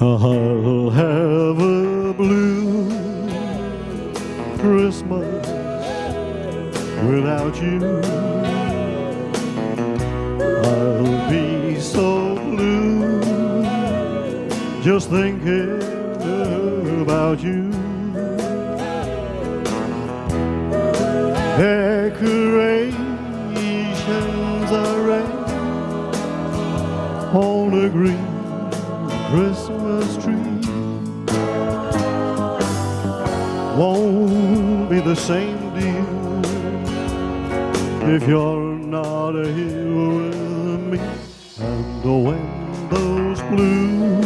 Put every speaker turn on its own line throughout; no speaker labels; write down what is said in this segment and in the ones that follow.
I'll have a blue Christmas without you. I'll be so blue just thinking about you. Decorations are red on a green Christmas tree. Won't be the same deal if you're not here with me. And when those blue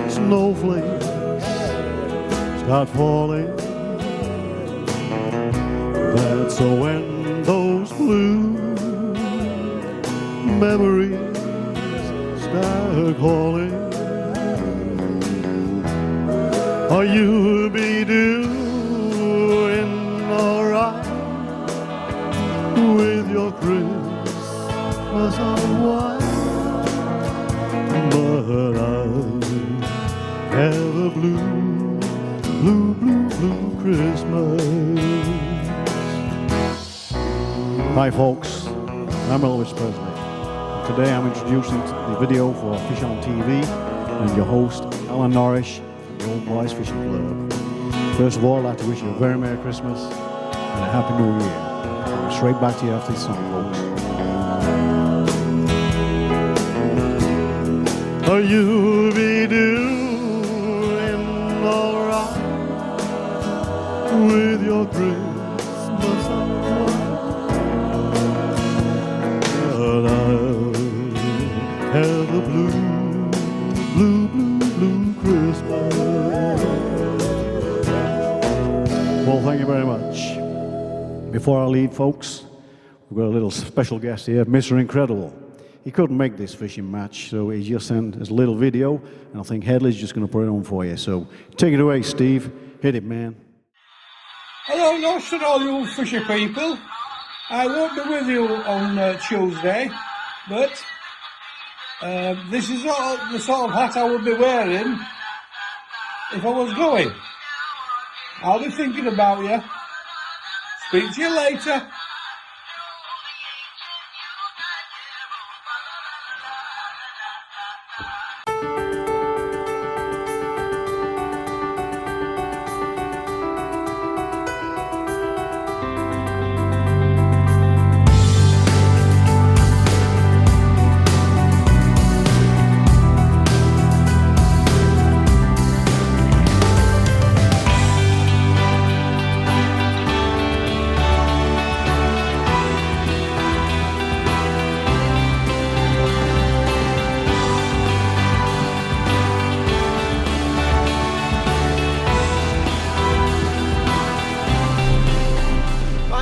snowflakes start falling, that's when those blue memories start calling. Or you'll be doing alright with your Christmas on white. But I'll have a blue, blue, blue, blue Christmas. Hi folks, I'm Elvis Presley. Today I'm introducing the video for FishOn TV and your host Alan Norrish and the Old Boys Fishing Club. First of all, I'd like to wish you a very Merry Christmas and a Happy New Year. I'll be straight back to you after this song, folks. Oh, you'll be doing alright with your Christmas on. But I'll have a blue, blue, blue, blue Christmas. Well, thank you very much. Before I leave, folks, we've got a little special guest here, Mr. Incredible. He couldn't make this fishing match, so he just sent us a little video, and I think Headley's just going to put it on for you. So take it away, Steve. Hit it, man.
Hello, NOSH and all you fisher people. I won't be with you on Tuesday, but this is all the sort of hat I would be wearing if I was going. I'll be thinking about you. Speak to you later.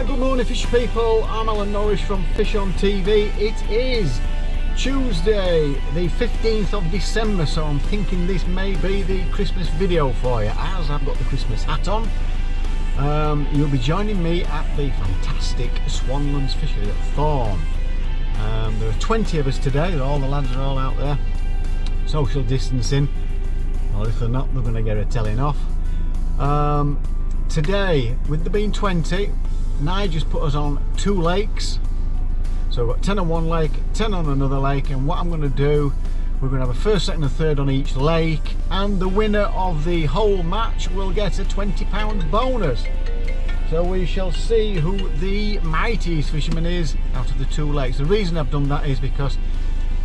Good morning, fish people. I'm Alan Norrish from FishOn TV. It is Tuesday the 15th of December, so I'm thinking this may be the Christmas video for you, as I've got the Christmas hat on. You'll be joining me at the fantastic Swanlands fishery at Thorn. There are 20 of us today. All the lads are all out there, social distancing, or if they're not, they're going to get a telling off. Today, with there being 20, Nigel's put us on 2 lakes, so we've got 10 on one lake, 10 on another lake, and what I'm going to do, we're going to have a first, second and third on each lake, and the winner of the whole match will get a £20 bonus. So we shall see who the mightiest fisherman is out of the 2 lakes. The reason I've done that is because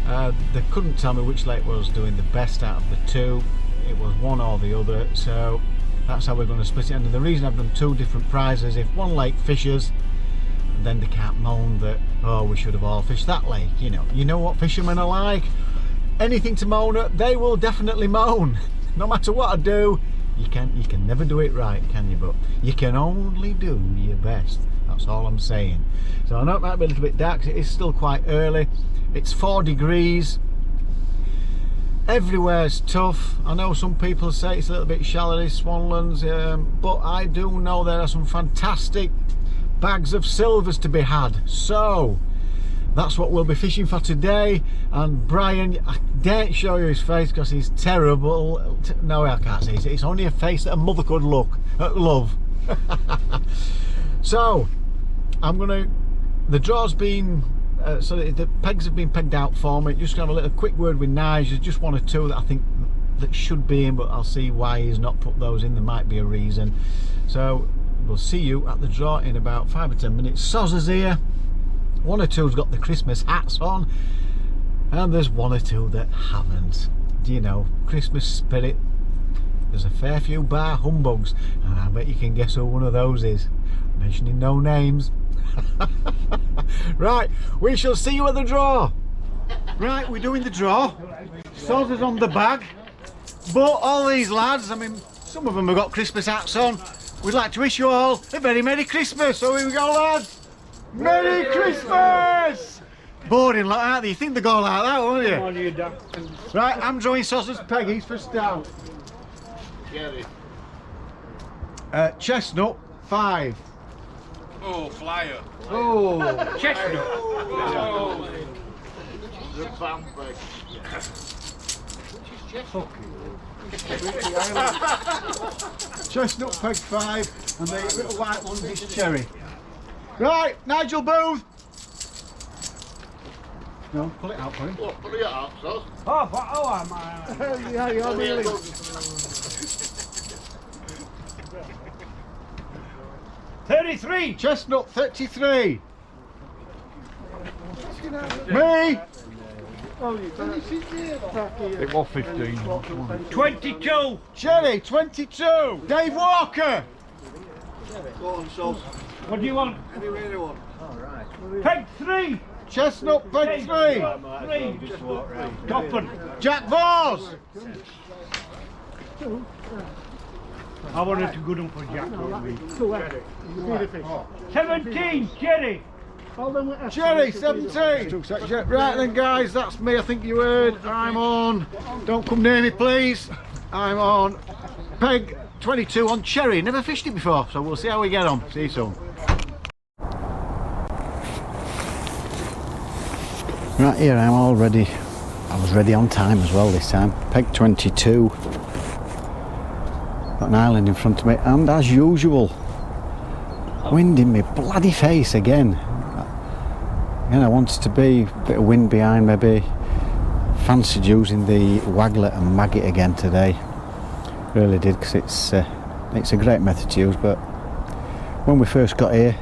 they couldn't tell me which lake was doing the best out of the 2. It was one or the other, so that's how we're going to split it. And the reason I've done 2 different prizes, if one lake fishes, then they can't moan that, oh, we should have all fished that lake. You know what fishermen are like. Anything to moan at, they will definitely moan. No matter what I do, you can never do it right, can you? But you can only do your best. That's all I'm saying. So I know it might be a little bit dark, 'cause it is still quite early. It's 4 degrees. Everywhere's tough. I know some people say it's a little bit shallow, this Swanlands, but I do know there are some fantastic bags of silvers to be had. So that's what we'll be fishing for today. And Brian, I daren't show you his face because he's terrible. No, I can't see it. It's only a face that a mother could love. So I'm gonna, the draw's been so the pegs have been pegged out for me. Just gonna have a little quick word with Nige. There's just one or two that I think that should be in, but I'll see why he's not put those in. There might be a reason. So we'll see you at the draw in about 5 or 10 minutes. Sozzer's here. One or two's got the Christmas hats on, and there's one or two that haven't. Do you know, Christmas spirit? There's a fair few bar humbugs, and I bet you can guess who one of those is. Mentioning no names. Right, we shall see you at the draw. Right, we're doing the draw. Sozzer's on the bag, but all these lads, I mean, some of them have got Christmas hats on. We'd like to wish you all a very Merry Christmas. So here we go, lads. Merry Christmas! Boring like that, you think they go like that, won't you? Right, I'm drawing Sozzer's peggies for start. Chestnut, 5.
Oh, flyer.
Oh,
Chestnut. Oh.
Chestnut peg 5, and the little white one is cherry. Right, Nigel Booth. No, pull it out for him.
Oh, pull it out, so.
Yeah, you're nearly.
33.
Chestnut 33. Me.
It was 15.
22.
Cherry 22. Dave Walker.
What do you want? Peg 3.
Chestnut peg 3.
Toppen.
Jack Vos.
I wanted to go down for Jack. 17. Cherry.
Cherry 17. Right then, guys, that's me. I think you heard. I'm on. Don't come near me, please. I'm on peg 22 on cherry. Never fished it before, so we'll see how we get on. See you soon. Right here, I'm all ready. I was ready on time as well this time. Peg 22. Got an island in front of me, and as usual, wind in my bloody face again. Again, I wanted to be a bit of wind behind, maybe. Fancied using the waggler and maggot again today. Really did, because it's a great method to use. But when we first got here,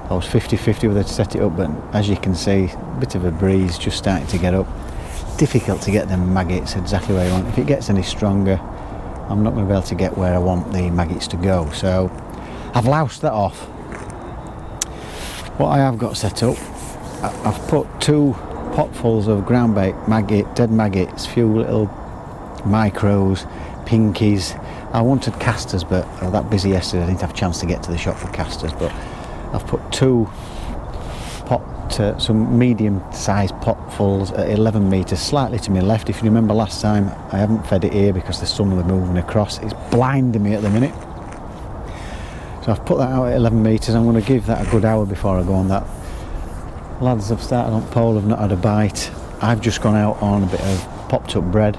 I was 50-50 whether to set it up, but as you can see, a bit of a breeze just starting to get up. Difficult to get them maggots exactly where you want. If it gets any stronger, I'm not going to be able to get where I want the maggots to go. So I've loused that off. What I have got set up, I've put 2 potfuls of ground bait maggot, dead maggots, few little micros, pinkies. I wanted casters, but I was that busy yesterday I didn't have a chance to get to the shop for casters. But I've put 2 some medium-sized potfuls at 11 metres, slightly to my left. If you remember last time, I haven't fed it here because the sun was moving across. It's blinding me at the minute. So I've put that out at 11 metres. I'm going to give that a good hour before I go on that. Lads have started on pole, have not had a bite. I've just gone out on a bit of popped up bread.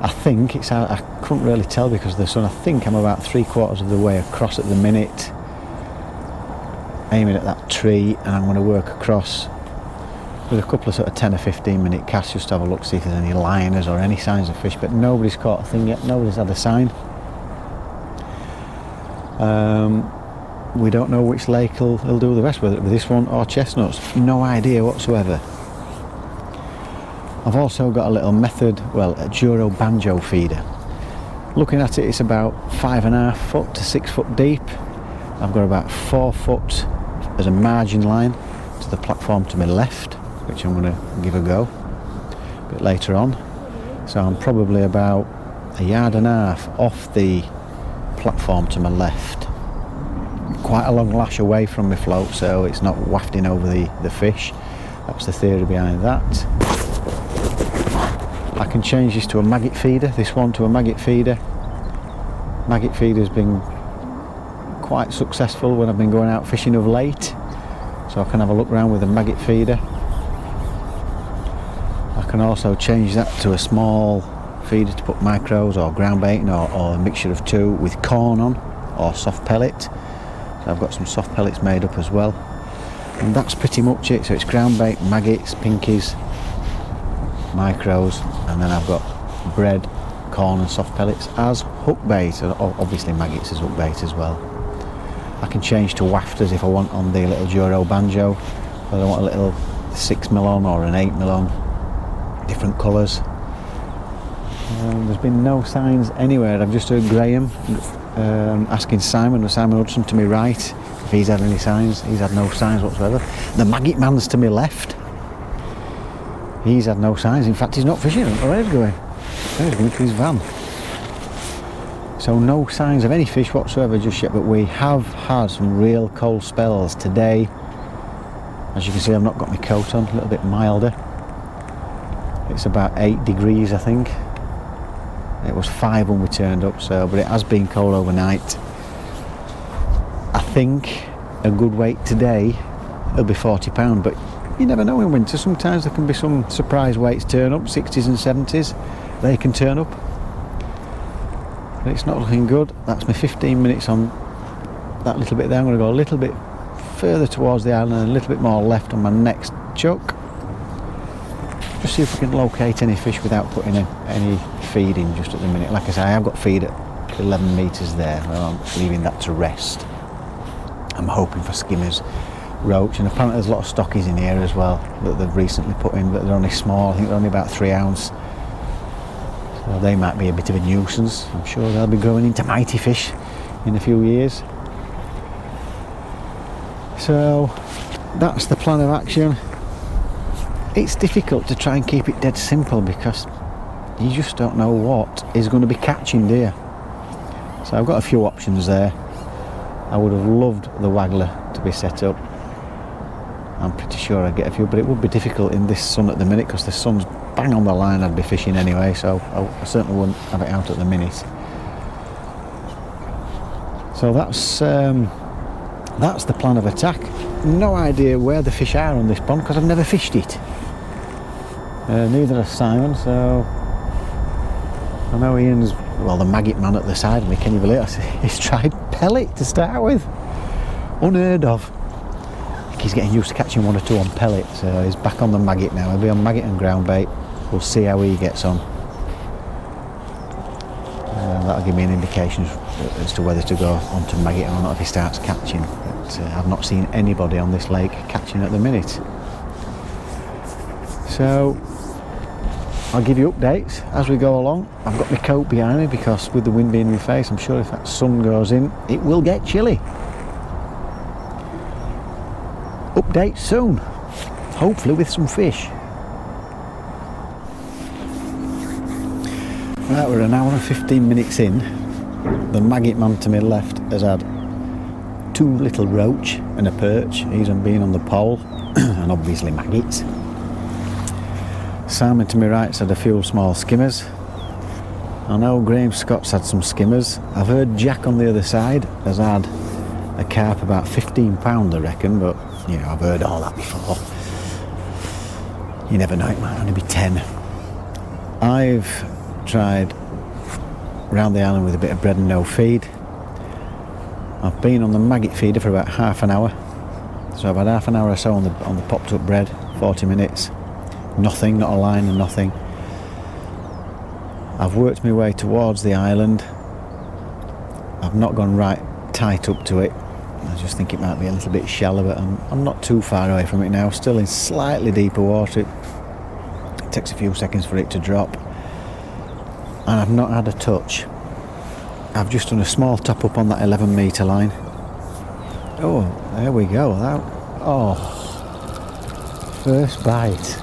I think it's out, I couldn't really tell because of the sun. I think I'm about 3/4 of the way across at the minute, aiming at that tree, and I'm going to work across with a couple of sort of 10 or 15 minute casts just to have a look, see if there's any liners or any signs of fish. But nobody's caught a thing yet, nobody's had a sign. We don't know which lake will do the rest, whether it be this one or chestnuts. No idea whatsoever. I've also got a little method, well, a Duro banjo feeder. Looking at it, it's about 5.5 foot to 6 foot deep. I've got about 4 foot as a margin line to the platform to my left, which I'm going to give a go a bit later on. So I'm probably about 1.5 yards off the platform to my left. Quite a long lash away from my float, so it's not wafting over the fish. That's the theory behind that. I can change this to a maggot feeder, this one to a maggot feeder. Maggot feeder's been quite successful when I've been going out fishing of late. so I can have a look around with a maggot feeder. I can also change that to a small feeder to put micros or ground baiting, or a mixture of two with corn on, or soft pellet. So I've got some soft pellets made up as well, and that's pretty much it. So it's ground bait, maggots, pinkies, micros, and then I've got bread, corn and soft pellets as hook bait, and obviously maggots as hook bait as well. I can change to wafters if I want on the little Duro banjo, whether I want a little 6mm on or an 8mm on, different colours. There's been no signs anywhere. I've just heard Graham asking Simon Hudson to my right if he's had any signs. He's had no signs whatsoever. The maggot man's to my left. He's had no signs. In fact, he's not fishing. Where's he going? He's going to his van. So no signs of any fish whatsoever just yet, but we have had some real cold spells today. As you can see, I've not got my coat on, a little bit milder. It's about 8 degrees, I think. It was 5 when we turned up, so, but it has been cold overnight. I think a good weight today, it'll be £40, but you never know in winter. Sometimes there can be some surprise weights turn up, 60s and 70s. They can turn up. But it's not looking good. That's my 15 minutes on that little bit there. I'm going to go a little bit further towards the island and a little bit more left on my next chuck. Just see if we can locate any fish without putting any feed in just at the minute. Like I say, I have got feed at 11 metres there. I'm leaving that to rest. I'm hoping for skimmers, roach, and apparently there's a lot of stockies in here as well that they've recently put in, but they're only small. I think they're only about 3 ounce. So they might be a bit of a nuisance. I'm sure they'll be growing into mighty fish in a few years. So that's the plan of action. It's difficult to try and keep it dead simple because you just don't know what is going to be catching, do you? So I've got a few options there. I would have loved the waggler to be set up. I'm pretty sure I'd get a few, but it would be difficult in this sun at the minute because the sun's bang on the line. I'd be fishing anyway, so I certainly wouldn't have it out at the minute. So that's the plan of attack. No idea where the fish are on this pond because I've never fished it. Neither has Simon, so I know Ian's, well, the maggot man at the side of me, can you believe it? He's tried pellet to start with. Unheard of. I think he's getting used to catching 1 or 2 on pellet, so he's back on the maggot now. He'll be on maggot and ground bait. We'll see how he gets on. That'll give me an indication as to whether to go onto maggot or not if he starts catching. But I've not seen anybody on this lake catching at the minute. So I'll give you updates as we go along. I've got my coat behind me because with the wind being in my face, I'm sure if that sun goes in, it will get chilly. Update soon, hopefully with some fish. Right, we're an hour and 15 minutes in. The maggot man to my left has had 2 little roach and a perch. He's been on the pole and obviously maggots. Simon to my right's had a few small skimmers. I know Graham Scott's had some skimmers. I've heard Jack on the other side has had a carp about £15 I reckon, but you know, I've heard all that before. You never know, it might only be 10. I've tried round the island with a bit of bread and no feed. I've been on the maggot feeder for about half an hour, so I've had half an hour or so on the popped up bread, 40 minutes, nothing, not a line and nothing. I've worked my way towards the island. I've not gone right tight up to it. I just think it might be a little bit shallow, but I'm not too far away from it now, still in slightly deeper water. It takes a few seconds for it to drop. And I've not had a touch. I've just done a small top up on that 11 metre line. Oh, there we go. First bite.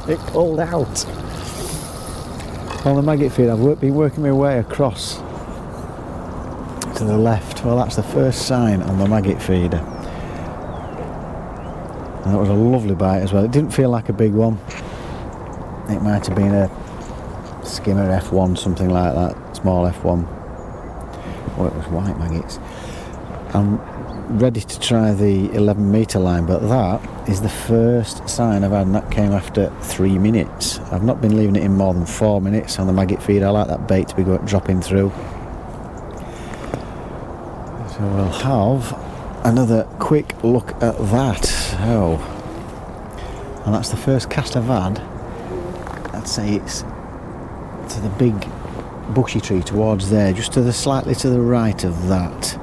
It pulled out. On the maggot feed, I've been working my way across to the left. Well, that's the first sign on the maggot feeder. And that was a lovely bite as well. It didn't feel like a big one. It might have been a skimmer F1, something like that, small F1. Oh, it was white maggots. I'm ready to try the 11-metre line, but that is the first sign I've had, and that came after 3 minutes. I've not been leaving it in more than 4 minutes on the maggot feed. I like that bait to be dropping through. So we'll have another quick look at that. So, and that's the first cast I've had. I'd say it's to the big bushy tree towards there, just to the slightly to the right of that.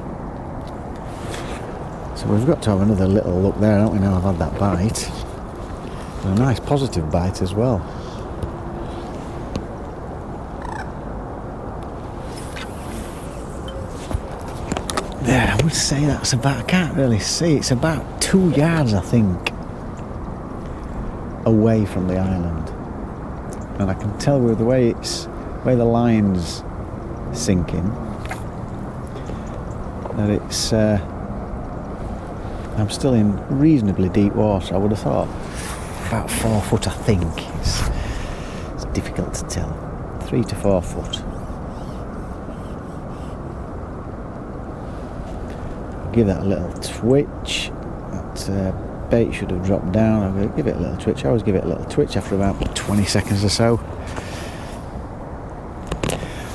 So we've got to have another little look there, don't we, now I've had that bite. And a nice positive bite as well. There, I would say that's about, I can't really see, it's about 2 yards I think away from the island. And I can tell with the way the line's sinking that it's I'm still in reasonably deep water. I would have thought about 4 foot, I think. It's difficult to tell. 3 to 4 foot. I'll give that a little twitch. That bait should have dropped down. I'm going to give it a little twitch. I always give it a little twitch after about 20 seconds or so.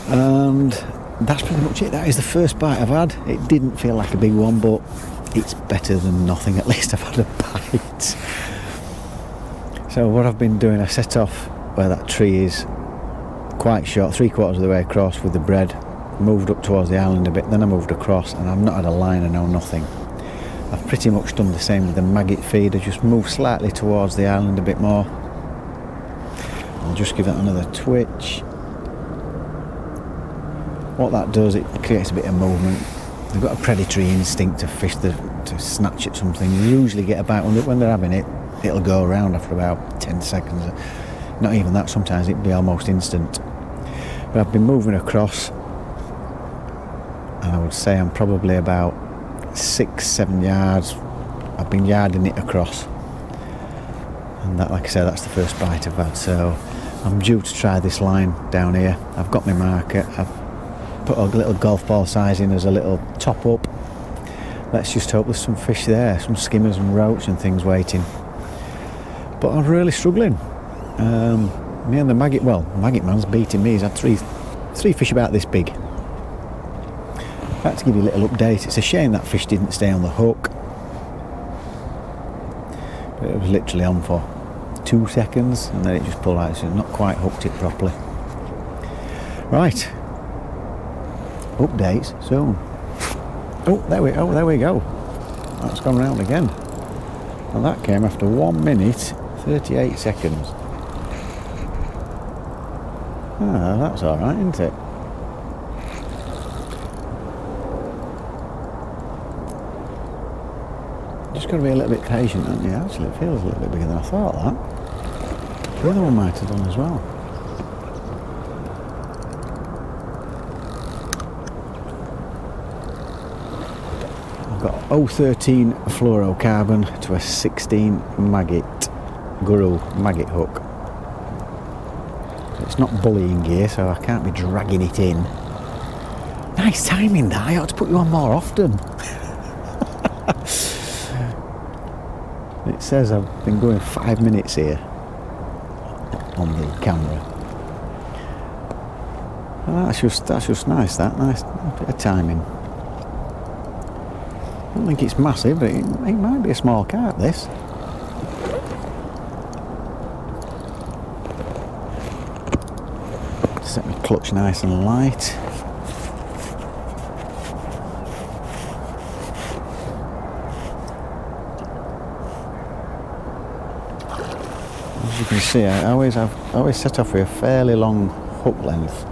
And that's pretty much it. That is the first bite I've had. It didn't feel like a big one, but it's better than nothing. At least I've had a bite. So what I've been doing, I set off where that tree is, quite short, 3/4 of the way across with the bread, moved up towards the island a bit, then I moved across, and I've not had a line, I know nothing. I've pretty much done the same with the maggot feed. I just moved slightly towards the island a bit more. I'll just give that another twitch. What that does, it creates a bit of movement. They've got a predatory instinct to fish, to snatch at something. You usually get a bite when they're having it. It'll go around after about 10 seconds. Not even that, sometimes it'll be almost instant. But I've been moving across, and I would say I'm probably about 6-7 yards. I've been yarding it across. And that, like I said, that's the first bite I've had. So I'm due to try this line down here. I've got my marker. I've put a little golf ball size in as a little top up. Let's just hope there's some fish there, some skimmers and roach and things waiting. But I'm really struggling. Me and the maggot man's beating me. He's had three fish about this big. I'd like to give you a little update. It's a shame that fish didn't stay on the hook. But it was literally on for 2 seconds and then it just pulled out, so not quite hooked it properly. Right. Updates soon. Oh, there we go. That's gone round again. And that came after 1 minute 38 seconds. Ah, that's alright, isn't it? Just got to be a little bit patient, haven't you? Actually, it feels a little bit bigger than I thought, that. The other one might have done as well. Got 013 fluorocarbon to a 16 maggot guru maggot hook. It's not bullying gear, so I can't be dragging it in. Nice timing that. I ought to put you on more often. It says I've been going 5 minutes here on the camera. And that's just nice. That nice bit of timing. I don't think it's massive, but it might be a small carp, this. Set my clutch nice and light. As you can see, I always set off with a fairly long hook length.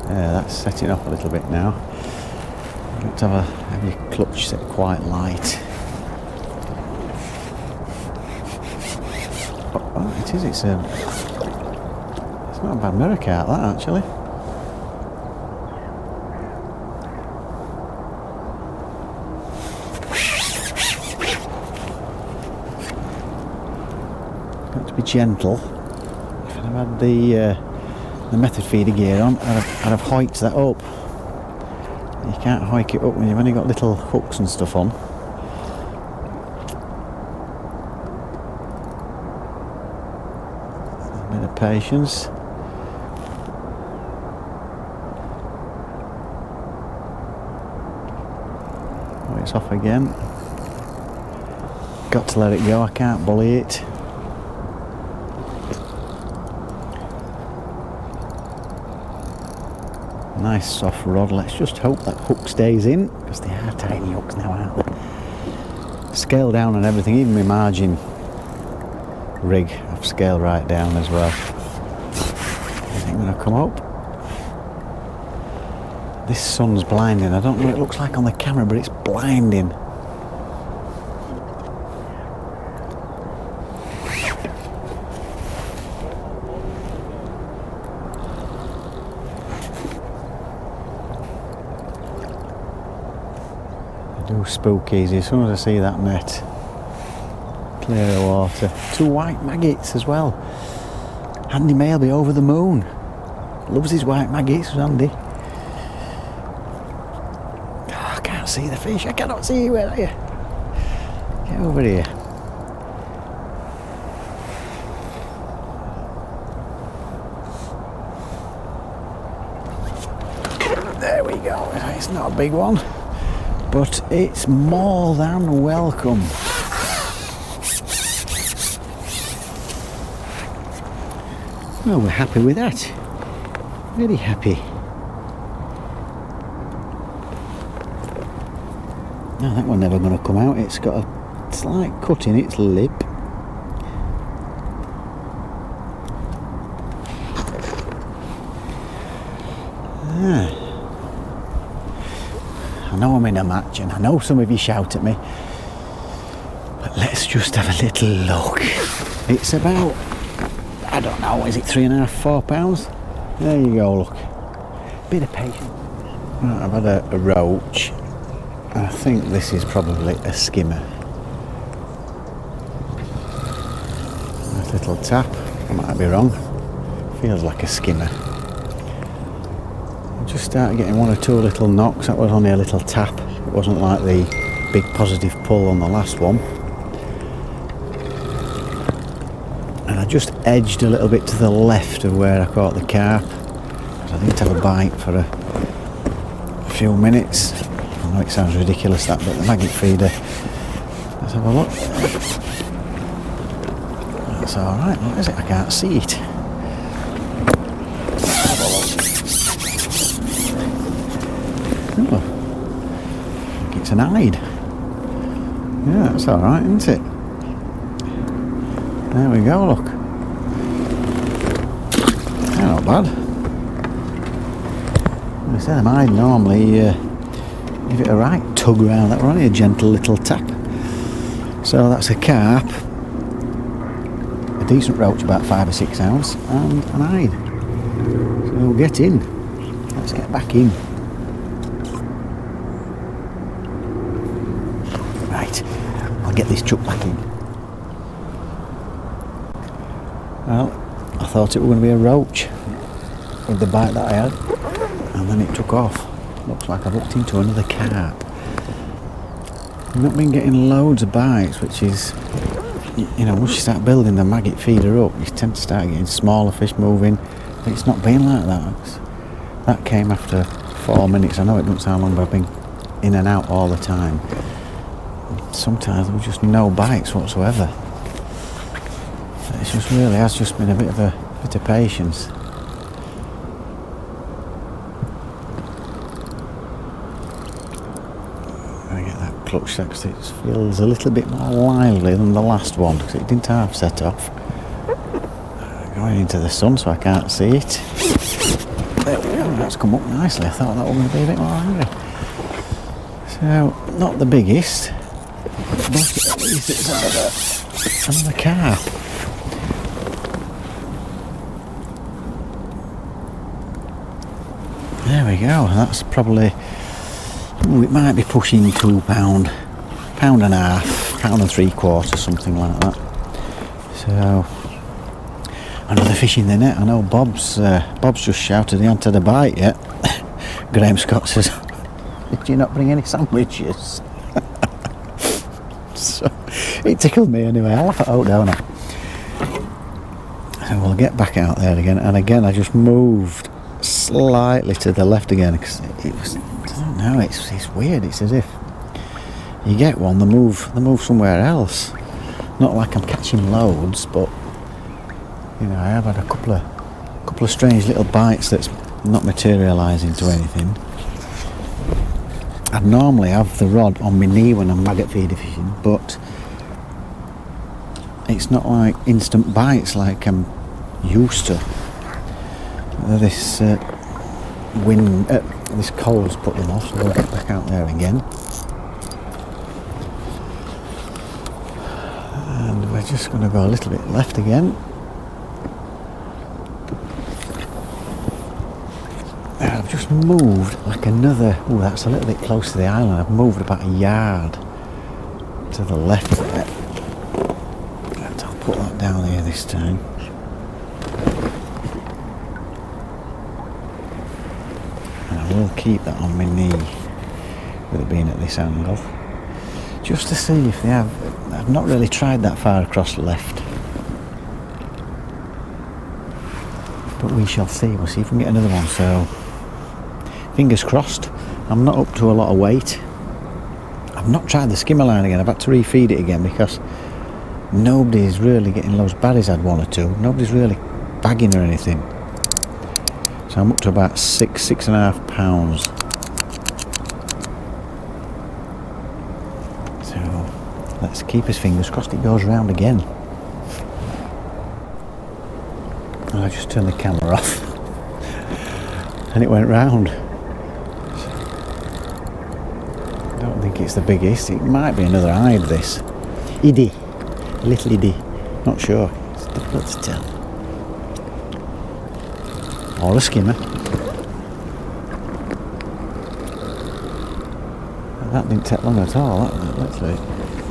Yeah, that's setting off a little bit now. You have to have your clutch set quite light. Oh, it is. It's not a bad mirror carp, that actually. Got to be gentle. If I'd had the method feeder gear on, I'd have hoiked that up. You can't hike it up when you've only got little hooks and stuff on. A bit of patience. Oh, it's off again. Got to let it go, I can't bully it. Nice soft rod. Let's just hope that hook stays in, because they are tiny hooks now, aren't they? Scale down and everything, even my margin rig I've scaled right down as well. Is it going to come up? This sun's blinding. I don't know what it looks like on the camera, but it's blinding. Do spook easy as soon as I see that net clear of water. 2 white maggots as well. Andy May'll be over the moon. Loves his white maggots, Andy. Oh, I can't see the fish. I cannot see you. Where are you? Get over here. There we go. It's not a big one, but it's more than welcome. Well, we're happy with that. Very happy. No, that one's never going to come out. It's got a slight cut in its lip. I know I'm in a match and I know some of you shout at me, but let's just have a little look. It's about, I don't know, is it 3.5, 4 pounds? There you go, look. Bit of patience. Right, I've had a roach. I think this is probably a skimmer. Nice little tap. I might be wrong. Feels like a skimmer. Just started getting 1 or 2 little knocks. That was only a little tap. It wasn't like the big positive pull on the last one. And I just edged a little bit to the left of where I caught the carp. I didn't have a bite for a few minutes. I know it sounds ridiculous that, but the maggot feeder. Let's have a look. That's alright. What is it? I can't see it. Oh, I think it's an hide. Yeah, that's alright, isn't it? There we go, look. Yeah, not bad. Like I said, an hide normally give it a right tug around. That were only a gentle little tap. So that's a carp, a decent roach, about 5 or 6 ounce, and an hide. So we'll get in. Let's get back in. Right, I'll get this chuck back in. Well, I thought it was going to be a roach with the bite that I had, and then it took off. Looks like I've hooked into another carp. I've not been getting loads of bites, which is, you know, once you start building the maggot feeder up, you tend to start getting smaller fish moving, but it's not been like that. That came after 4 minutes. I know it doesn't sound long, but I've been in and out all the time. Sometimes there was just no bites whatsoever. It's just really has just been a bit of patience. I get that clutch set because it feels a little bit more lively than the last one because it didn't have set off. Going into the sun so I can't see it. There we go, that's come up nicely. I thought that was going to be a bit more angry. So, not the biggest, but at least it's another carp. There we go, that's probably, it might be pushing £2, £1.5, £1.75, something like that. So, another fish in the net. I know Bob's just shouted he hadn't had a bite yet. Graham Scott says, Did you not bring any sandwiches? So, it tickled me anyway. I laugh it out, don't I? So we'll get back out there again, and again I just moved slightly to the left again because it was, I don't know, it's weird. It's as if you get one, they move somewhere else. Not like I'm catching loads, but you know, I have had a couple of strange little bites that's not materialising to anything. I'd normally have the rod on my knee when I'm maggot feeder fishing, but it's not like instant bites like I'm used to. This wind, this cold's put them off, so we'll get back out there again. And we're just going to go a little bit left again. I've just moved like another, oh, that's a little bit close to the island. I've moved about a yard to the left there. And I'll put that down here this time. And I will keep that on my knee with it being at this angle. Just to see if they have, I've not really tried that far across left. But we shall see, we'll see if we can get another one, so fingers crossed. I'm not up to a lot of weight. I've not tried the skimmer line again. I've had to refeed it again because nobody's really getting loads. Barry's had one or two. Nobody's really bagging or anything. So I'm up to about 6.5 pounds. So let's keep his fingers crossed it goes round again. And I just turned the camera off and it went round. I don't think it's the biggest. It might be another hide, this. Iddy. Little iddy. Not sure. It's difficult to tell. Or a skimmer. That didn't take long at all.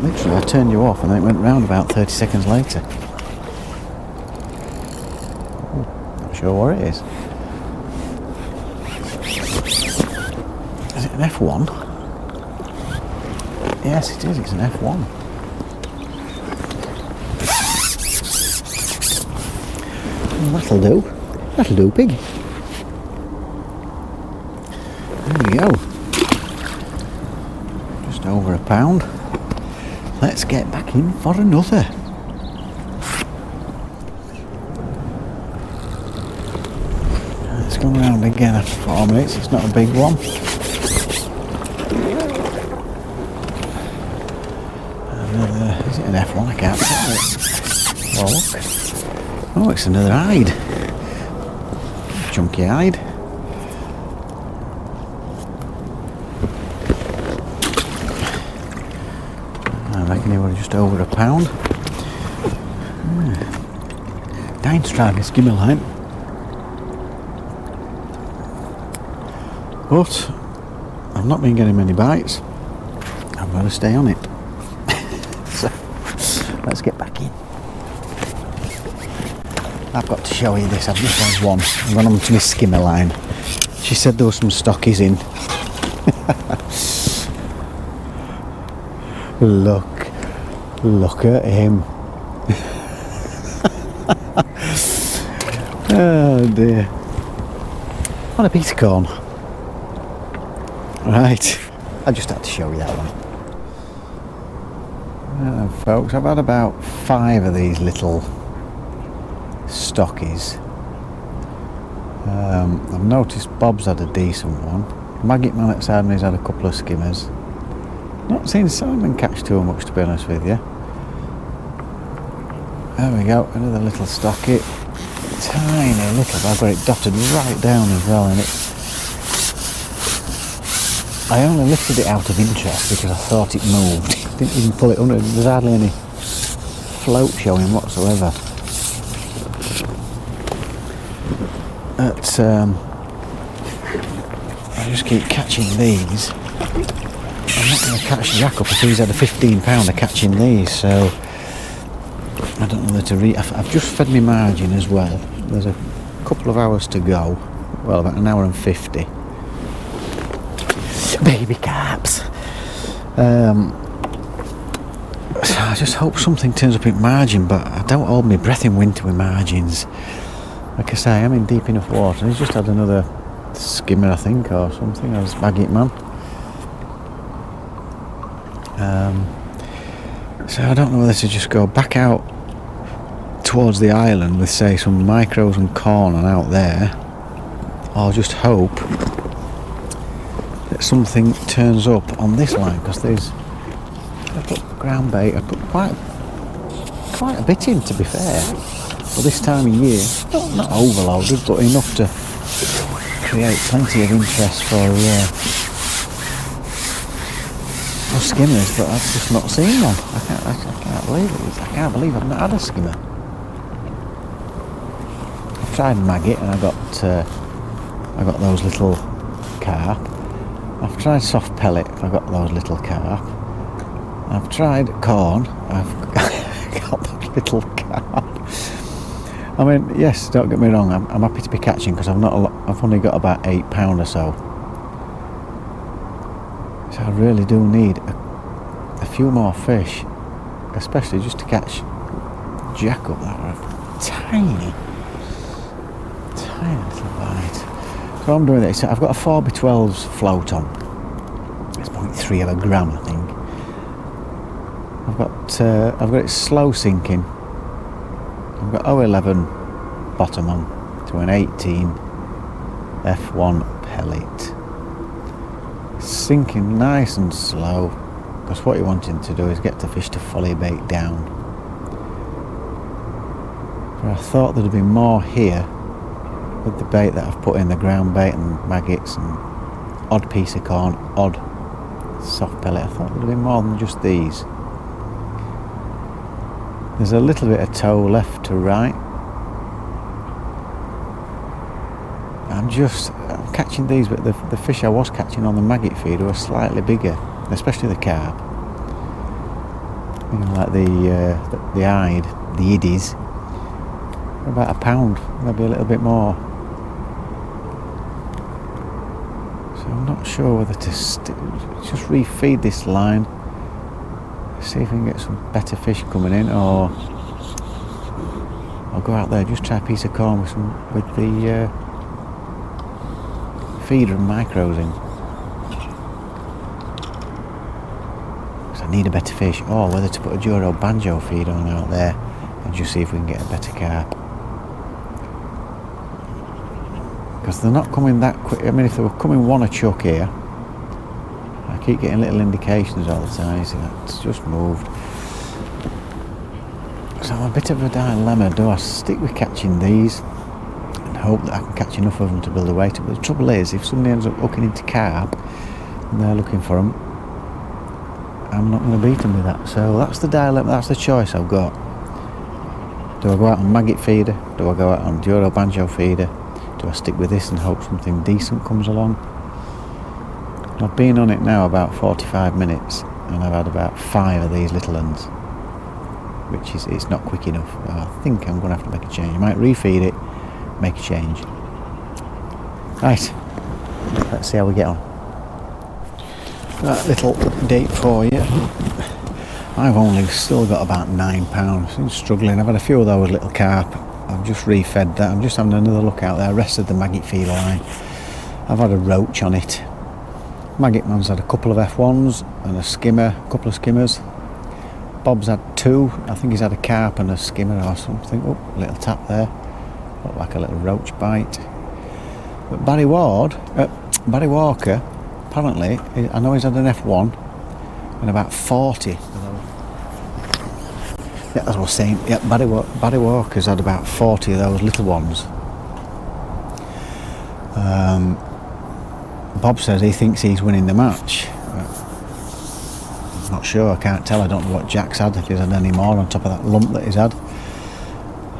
Literally, I turned you off and then it went round about 30 seconds later. Not sure what it is. Is it an F1? Yes, it is. It's an F1. Well, that'll do. That'll do, pig. There we go. Just over a pound. Let's get back in for another. Let's go round again after 4 minutes. It's not a big one. Another, is it an F1? I can't tell it. Oh, look. Oh, it's another hide. Chunky hide. I reckon they were just over a pound. Dying to try this skimmer line. But I've not been getting many bites. I'm going to stay on it. So let's get back in. I've got to show you this. I've just had one. I'm going on to my skimmer line. She said there were some stockies in. Look at him. Oh dear. What a piece of corn. Right, I just had to show you that one. Folks, I've had about 5 of these little stockies. I've noticed Bob's had a decent one. Maggot Man outside me's had a couple of skimmers. Not seen Simon catch too much, to be honest with you. There we go, another little stocky. Tiny little, but I've got it dotted right down as well in it. I only lifted it out of interest because I thought it moved. Didn't even pull it under. There's hardly any float showing whatsoever. But I just keep catching these. I'm not going to catch Jack up if he's had a 15 pounder catching these, so I don't know whether to I've just fed my margin as well. There's a couple of hours to go. Well, about an hour and 50. baby carps. So I just hope something turns up in margin, but I don't hold my breath in winter with margins. Like I say, I'm in deep enough water. He's just had another skimmer, I think, or something. I was bagging man. So I don't know whether to just go back out towards the island with, say, some micros and corn and out there, or just hope that something turns up on this line, because there's, I put ground bait, I put quite a bit in, to be fair, for this time of year. Not overloaded, but enough to create plenty of interest for skimmers, but I've just not seen one. I can't believe it. I can't believe I've not had a skimmer. I've tried maggot and I got those little carp. I've tried soft pellet, I got those little carp. I've tried corn, I've got those little carp. I mean, yes, don't get me wrong, I'm happy to be catching, because I've only got about £8 or so. So I really do need a few more fish, especially just to catch jack up that are tiny little bite. So I'm doing this. I've got a 4x12s float on. It's 0.3 of a gram, I think. I've got it slow sinking. I've got 0.11 bottom on to an 18 F1 pellet. Sinking nice and slow, because what you're wanting to do is get the fish to fully bait down. But I thought there'd be more here with the bait that I've put in, the ground bait and maggots and odd piece of corn, odd soft pellet. I thought there'd be more than just these. There's a little bit of tow left to right. I'm catching these, but the fish I was catching on the maggot feeder were slightly bigger, especially the carp. You know, like the eyed, the iddies, about £1, maybe a little bit more. So I'm not sure whether to just refeed this line, see if we can get some better fish coming in, or I'll go out there, just try a piece of corn with the feeder and micros in, because I need a better fish, or whether to put a Juro banjo feed on out there and just see if we can get a better carp, because they're not coming that quick. I mean, if they were coming one a chuck here, I keep getting little indications all the time. You see, that's just moved. So I'm a bit of a dilemma. Do I stick with catching these and hope that I can catch enough of them to build a weight up? But the trouble is, if somebody ends up hooking into carp and they're looking for them, I'm not going to beat them with that. So that's the dilemma, that's the choice I've got. Do I go out on maggot feeder? Do I go out on Juro banjo feeder? Do I stick with this and hope something decent comes along? I've been on it now about 45 minutes and I've had about 5 of these little ones, which is, it's not quick enough. I think I'm going to have to make a change. I might refeed it, make a change. Right, let's see how we get on. That little date for you. I've only still got about £9. I'm struggling. I've had a few of those little carp. I've just refed that. I'm just having another look out there. Rested the maggot feed line. I've had a roach on it. Maggot man's had a couple of F1s and a skimmer, a couple of skimmers. Bob's had 2. I think he's had a carp and a skimmer or something. Oh, little tap there. Looked like a little roach bite. But Barry Walker, apparently, I know he's had an F1 and about 40. Yeah, as I was saying, yeah, Barry Walker's had about 40 of those little ones. Bob says he thinks he's winning the match. I'm not sure, I can't tell. I don't know what Jack's had, if he's had any more on top of that lump that he's had.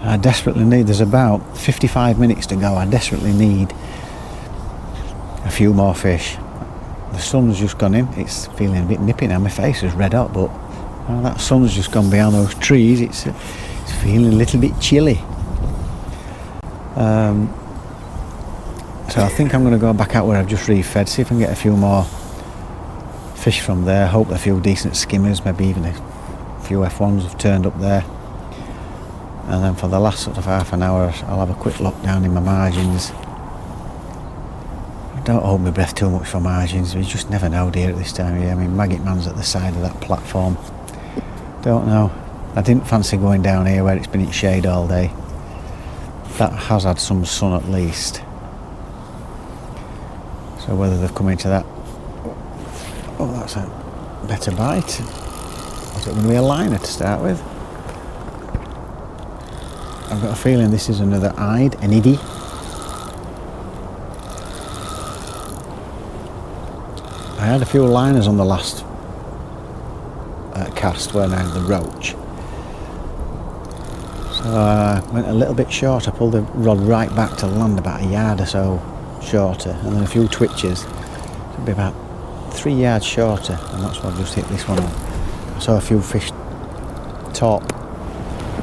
I desperately need, there's about 55 minutes to go, I desperately need a few more fish. The sun's just gone in, it's feeling a bit nippy now, my face is red hot, but that sun's just gone behind those trees, it's feeling a little bit chilly. So I think I'm going to go back out where I've just refed, see if I can get a few more fish from there. Hope a few decent skimmers, maybe even a few F1s have turned up there. And then for the last sort of half an hour I'll have a quick look down in my margins. Don't hold my breath too much for margins, you just never know, dear, at this time of year. I mean, Maggot Man's at the side of that platform. Don't know. I didn't fancy going down here where it's been in shade all day. That has had some sun at least. So whether they've come into that... Oh, that's a better bite. Was it going to be a liner to start with? I've got a feeling this is another eyed, an iddy. I had a few liners on the last cast when I had the roach. So I went a little bit short. I pulled the rod right back to land about a yard or so shorter, and then a few twitches. It'll be about 3 yards shorter, and that's what I just hit this one on. I saw a few fish top,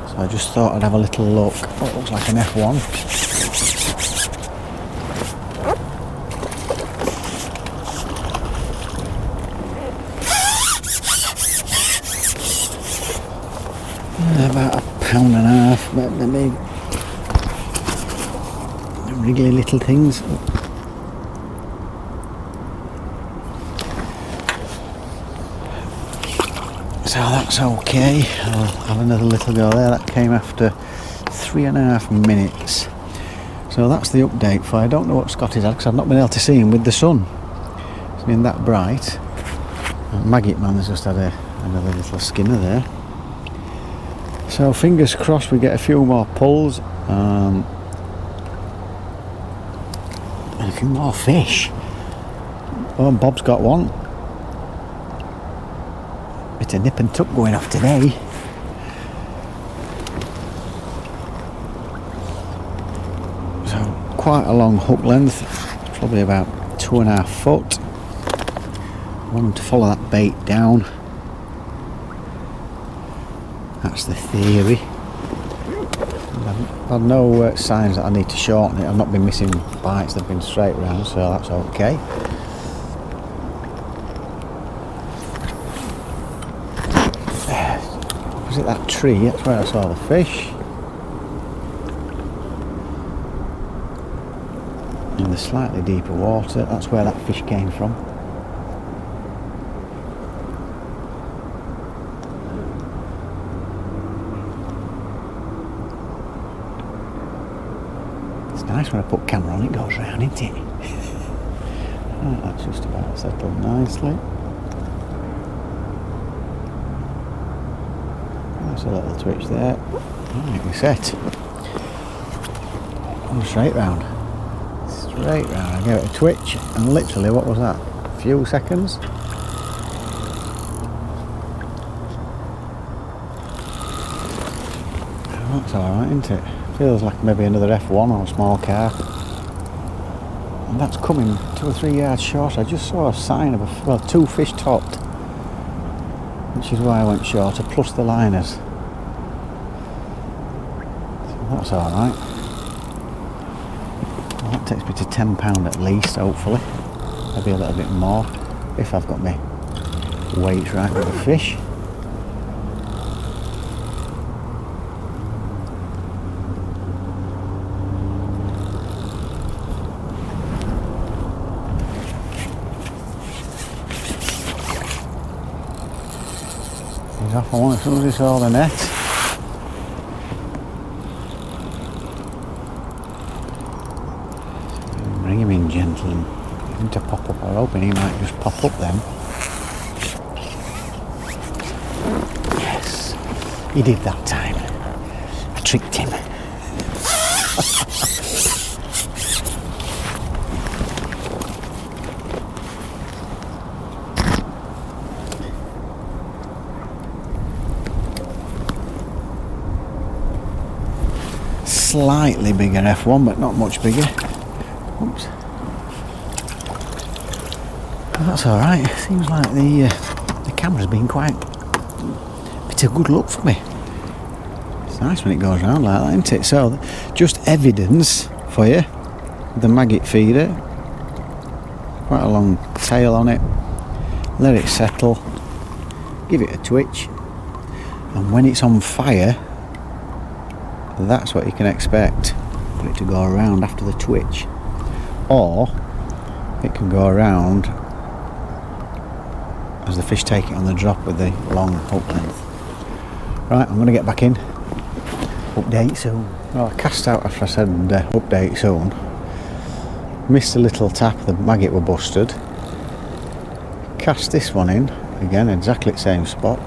so I just thought I'd have a little look. Oh, it looks like an F1. About a pound and a half, but maybe wriggly little things. So that's okay. I'll have another little go there. That came after 3.5 minutes. So that's the update for. I don't know what Scott is at because I've not been able to see him with the sun. It's been that bright. Maggot Man has just had another little skinner there. So fingers crossed we get a few more pulls and a few more fish. Oh, and Bob's got one. Bit of nip and tuck going off today. So quite a long hook length, probably about 2.5 foot. I want him to follow that bait down. That's the theory. I've had no signs that I need to shorten it. I've not been missing bites, they've been straight round, so that's okay. Was it that tree? That's where I saw the fish. In the slightly deeper water, that's where that fish came from. Nice when I put camera on, it goes round, isn't it? Right, that's just about settled nicely. That's a little twitch there. Right, we set. Oh, straight round. Straight round. I gave it a twitch, and literally, what was that? A few seconds. Oh, that's alright, isn't it? Feels like maybe another F1 on a small car. And that's coming 2 or 3 yards short. I just saw a sign of 2 fish topped, which is why I went shorter, plus the liners. So that's alright. Well, that takes me to £10 at least, hopefully. Maybe a little bit more, if I've got my weight right with the fish. Off. I want to throw this all the net. Bring him in gentle and get him to pop up. I'm hoping he might just pop up then. Yes, he did that time. I tricked him. Slightly bigger F1, but not much bigger. Oops. Well, that's alright. Seems like the camera's been quite a bit of good luck for me. It's nice when it goes around like that, isn't it? So, just evidence for you. The maggot feeder. Quite a long tail on it. let it settle, give it a twitch, and when it's on fire, that's what you can expect for it to go around after the twitch, or it can go around as the fish take it on the drop with the long hook length. Right, I'm going to get back in. Update soon. Well, I cast out after I said update soon. Missed a little tap, the maggot were busted. Cast this one in, again exactly the same spot.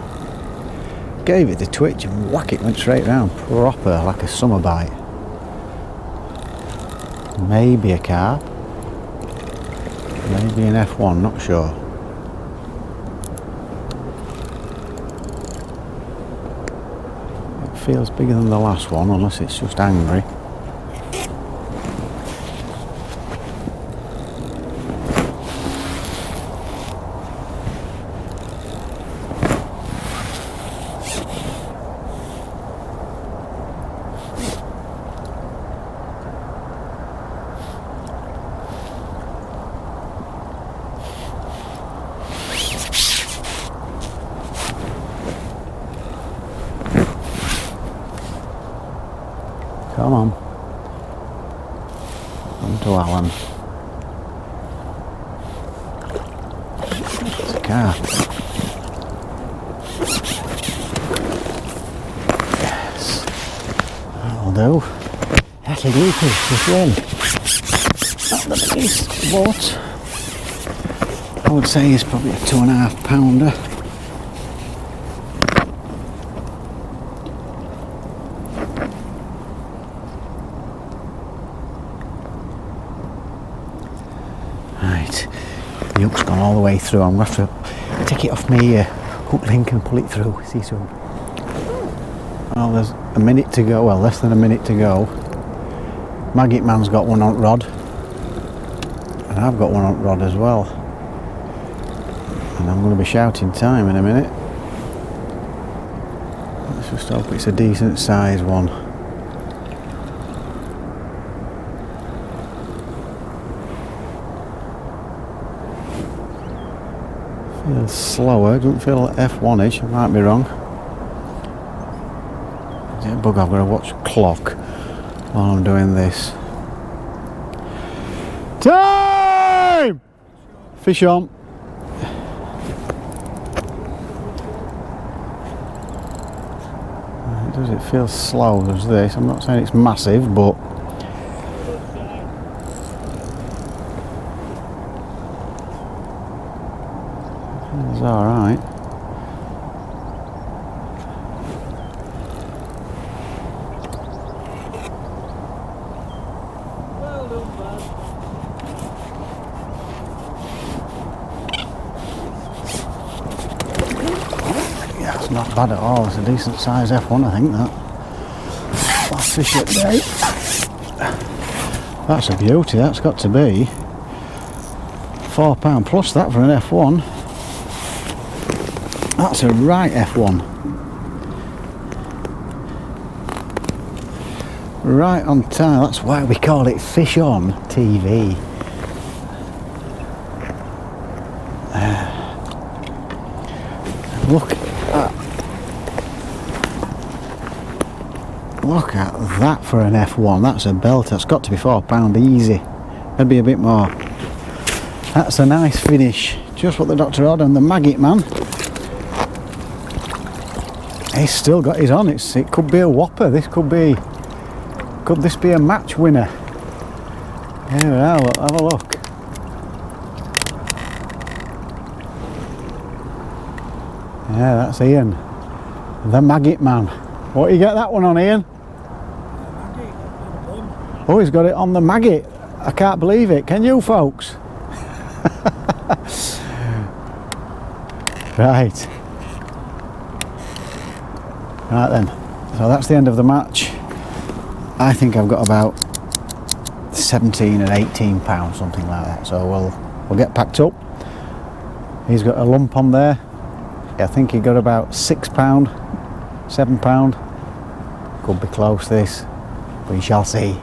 Gave it the twitch and whack, it went straight round, proper like a summer bite. Maybe a carp, maybe an F1, not sure. It feels bigger than the last one, unless it's just angry. Come on. Come to Alan. It's a carp. Yes. That'll do. That'll do, this one. Not the biggest boat. I would say it's probably a 2.5 pounder. Right, the hook's gone all the way through. I'm going to have to take it off my hook link and pull it through. See soon. Well, there's a minute to go, well, less than a minute to go. Maggot Man's got one on rod, and I've got one on rod as well. And I'm going to be shouting time in a minute. Let's just hope it's a decent size one. Feels slower, doesn't feel F1-ish, I might be wrong. Is it a bug? I've got to watch clock while I'm doing this. Time! Fish on. Does it feel slow as this? I'm not saying it's massive, but it's alright.
Well done, bud.
Yeah, it's not bad at all. It's a decent size F1, I think, that. Last fish at day. That's a beauty, that's got to be £4 plus that for an F1. That's a right F1. Right on time, that's why we call it FishOn TV. Look at that for an F1, that's a belt. That's got to be £4 easy, maybe a bit more. That's a nice finish, just what the doctor ordered. And the Maggot Man, he's still got his on. It could be a whopper. Could this be a match winner? Here we are, have a look. Yeah, that's Ian, the Maggot Man. What do you get that one on, Ian? Oh, he's got it on the maggot. I can't believe it. Can you, folks? Right. Right then. So that's the end of the match. I think I've got about 17 and 18 pounds, something like that. So we'll get packed up. He's got a lump on there. I think he got about £6, £7. Could be close, this. We shall see.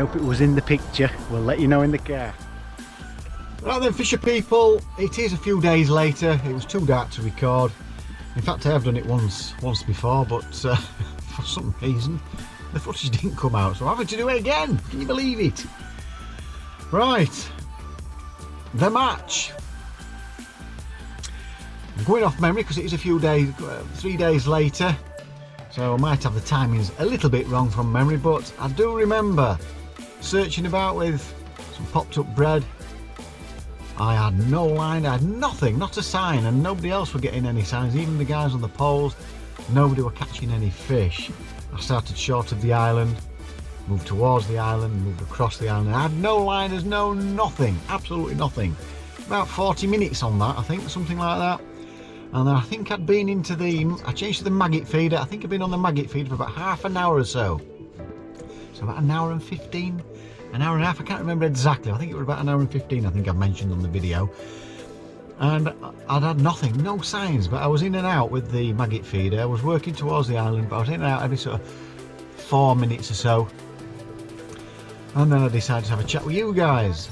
hope it was in the picture. We'll let you know in the car. Right then, fisher people, it is a few days later. It was too dark to record. In fact, I have done it once before, but for some reason the footage didn't come out, so I'm having to do it again. Can you believe it? Right, the match. I'm going off memory because it is a few days, 3 days later, so I might have the timings a little bit wrong from memory, but I do remember searching about with some popped up bread. I had no line, I had nothing, not a sign, and nobody else were getting any signs, even the guys on the poles, nobody were catching any fish. I started short of the island, moved towards the island, moved across the island. I had no liners, no nothing, absolutely nothing. About 40 minutes on that, I think, something like that. And then I think I'd been into I changed to the maggot feeder. I think I'd been on the maggot feeder for about half an hour or so. So about an hour and 15. An hour and a half, I can't remember exactly. I think it was about an hour and 15, I think I mentioned on the video. And I'd had nothing, no signs, but I was in and out with the maggot feeder. I was working towards the island, but I was in and out every sort of 4 minutes or so. And then I decided to have a chat with you guys.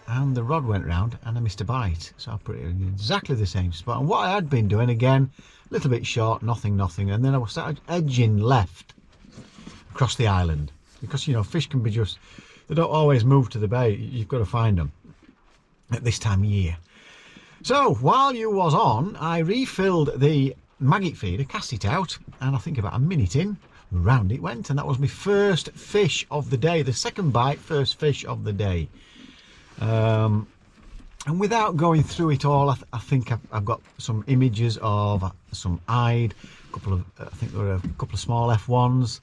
And the rod went round and I missed a bite. So I put it in exactly the same spot. And what I had been doing, again, a little bit short, nothing. And then I started edging left across the island. Because, you know, fish can be just... They don't always move to the bait. You've got to find them at this time of year. So while you was on, I refilled the maggot feeder, cast it out, and I think about a minute in, round it went, and that was my first fish of the day. The second bite, first fish of the day. And without going through it all, I think I've got some images of some eyed, a couple of, I think there were a couple of small F1s.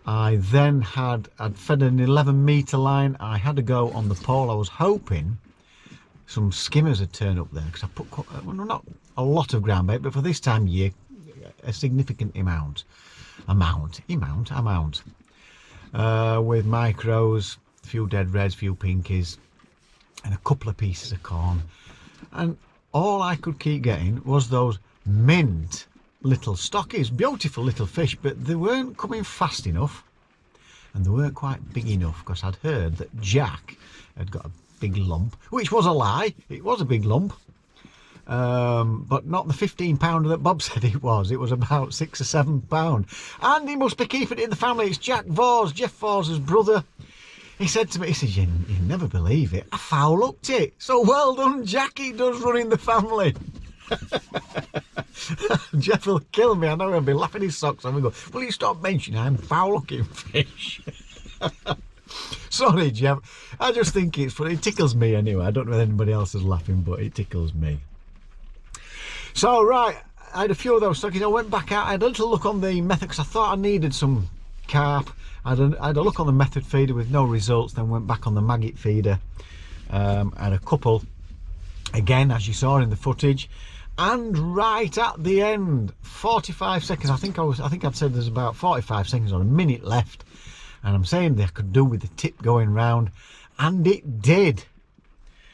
I then I'd fed an 11-metre line. I had to go on the pole. I was hoping some skimmers had turned up there because I put well, not a lot of ground bait, but for this time of year, a significant amount with micros, a few dead reds, a few pinkies, and a couple of pieces of corn. And all I could keep getting was those mint little stockies, beautiful little fish, but they weren't coming fast enough and they weren't quite big enough, because I'd heard that Jack had got a big lump, which was a lie. It was a big lump, but not the 15-pounder that Bob said it was. It was about 6 or 7 pound, and he must be keeping it in the family. It's Jeff Vors's brother. He said to me, he says, you never believe it, I foul-hooked it. So well done, Jackie does running the family. Jeff will kill me. I know he'll be laughing his socks off and go, will you stop mentioning I'm foul-looking fish? Sorry, Jeff. I just think it's funny. It tickles me anyway. I don't know if anybody else is laughing, but it tickles me. So, right, I had a few of those stockies. I went back out. I had a little look on the method because I thought I needed some carp. I had a look on the method feeder with no results. Then went back on the maggot feeder. And a couple, again, as you saw in the footage. And right at the end, 45 seconds. I think I'd said there's about 45 seconds or a minute left, and I'm saying they could do with the tip going round, and it did.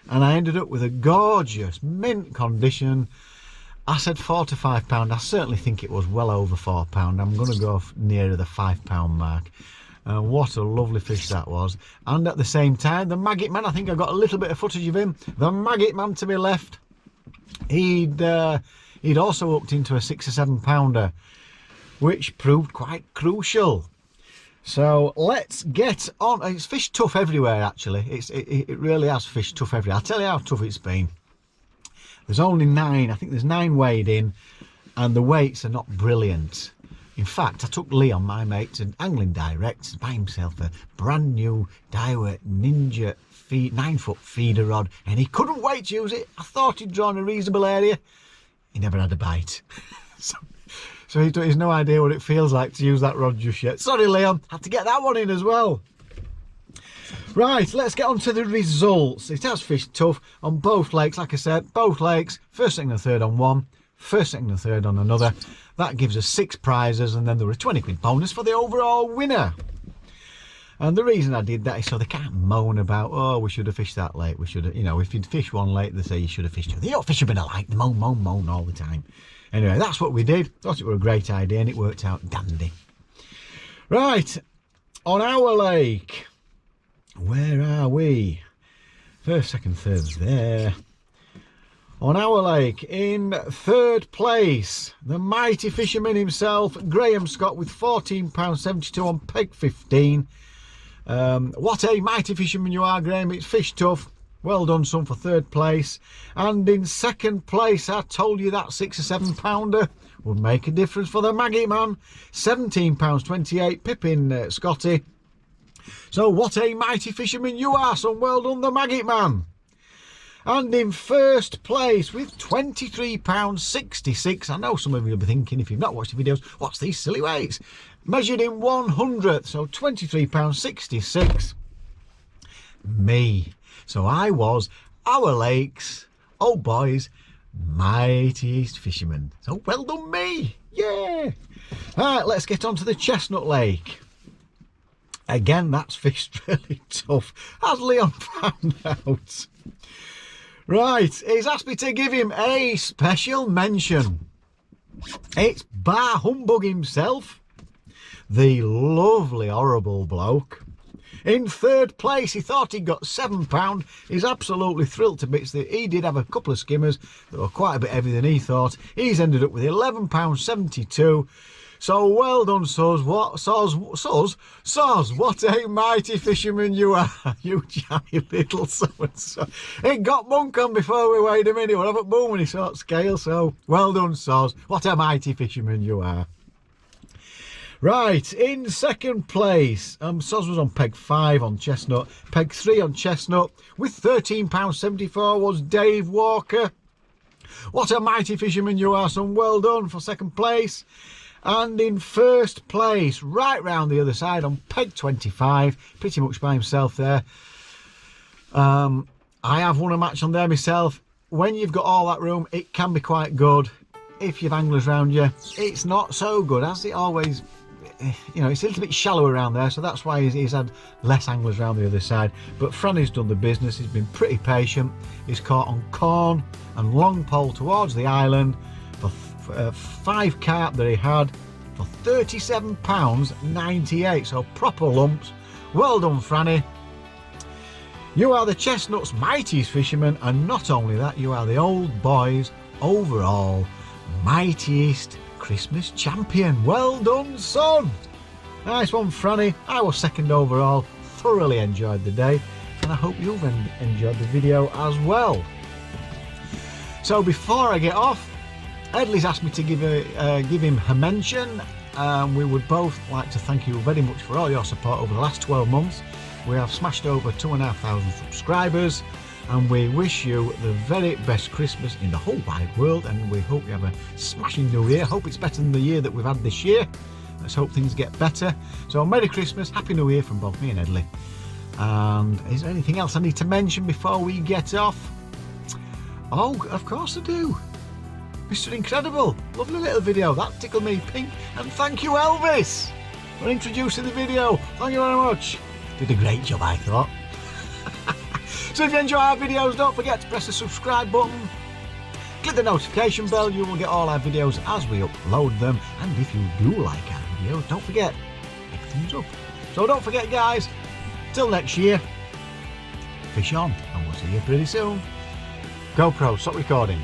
And I ended up with a gorgeous mint condition. I said 4 to 5 pound. I certainly think it was well over 4 pound. I'm going to go nearer the 5 pound mark. And what a lovely fish that was. And at the same time, the maggot man, I think I got a little bit of footage of him. The maggot man to my left, he'd also hooked into a 6 or 7 pounder, which proved quite crucial. So let's get on. It's fish tough everywhere, actually. It really has fish tough everywhere. I'll tell you how tough it's been. There's only 9, I think there's 9 weighed in, and the weights are not brilliant. In fact, I took Leon, my mate, to Angling Direct to buy himself a brand new Daiwa Ninja 9-foot feeder rod, and he couldn't wait to use it. I thought he'd drawn a reasonable area. He never had a bite. so he's no idea what it feels like to use that rod just yet. Sorry, Leon, had to get that one in as well. Right, let's get on to the results. It has fished tough on both lakes. Like I said, both lakes, first, second and third on one, first, second and third on another. That gives us 6 prizes, and then there were a 20 quid bonus for the overall winner. And the reason I did that is so they can't moan about, oh, we should have fished that lake. We should have, you know, if you'd fish one lake, they say you should have fished two. They don't fish a bit alike. They moan all the time. Anyway, that's what we did. Thought it was a great idea, and it worked out dandy. Right, on our lake, we? First, second, third there. On our lake, in third place, the mighty fisherman himself, Graham Scott, with £14.72 on peg 15. What a mighty fisherman you are, Graham. It's fish tough. Well done, son, for third place. And in second place, I told you that 6 or 7 pounder would make a difference for the Maggie man. £17.28, Pippin Scotty. So what a mighty fisherman you are, son. Well done, the Maggie man. And in first place with £23.66. I know some of you will be thinking, if you've not watched the videos, what's these silly weights? Measured in 100th, so £23.66. Me. So I was our lake's, oh boys, mightiest fisherman. So well done, me. Yeah. Right, let's get on to the Chestnut Lake. Again, that's fished really tough, as Leon found out. Right, he's asked me to give him a special mention. It's Bar Humbug himself, the lovely, horrible bloke. In third place, he thought he'd got £7. He's absolutely thrilled to bits that he did have a couple of skimmers that were quite a bit heavier than he thought. He's ended up with £11.72. So well done, Soz. Soz, what a mighty fisherman you are, you jammy little so-and-so. It got Monk on before we weighed him in. It would have a boom when he saw scale, so well done, Soz. What a mighty fisherman you are. Right, in second place, Soz was on peg 5 on Chestnut, peg 3 on Chestnut, with £13.74 was Dave Walker. What a mighty fisherman you are, son. Well done for second place. And in first place, right round the other side on peg 25, pretty much by himself there. I have won a match on there myself. When you've got all that room, it can be quite good. If you've anglers around you, it's not so good, as it always, you know, it's a little bit shallow around there, so that's why he's had less anglers around the other side. But Franny's done the business. He's been pretty patient. He's caught on corn and long pole towards the island for 5 carp that he had for £37.98, so proper lumps. Well done, Franny. You are the Chestnut's mightiest fisherman, and not only that, you are the old boys' overall mightiest Christmas champion. Well done, son. Nice one, Franny. I was second overall. Thoroughly enjoyed the day, and I hope you've enjoyed the video as well. So before I get off, Edley's asked me to give him a mention. We would both like to thank you very much for all your support over the last 12 months. We have smashed over 2,500 subscribers, and we wish you the very best Christmas in the whole wide world, and we hope you have a smashing new year. Hope it's better than the year that we've had this year. Let's hope things get better. So Merry Christmas, Happy New Year from both me and Edley. And is there anything else I need to mention before we get off? Oh, of course I do. Mr. Incredible, lovely little video, that tickled me pink. And thank you, Elvis, for introducing the video. Thank you very much. Did a great job, I thought. So if you enjoy our videos, don't forget to press the subscribe button, click the notification bell. You will get all our videos as we upload them. And if you do like our videos, don't forget, make a thumbs up. So don't forget, guys, till next year, fish on, and we'll see you pretty soon. GoPro, stop recording.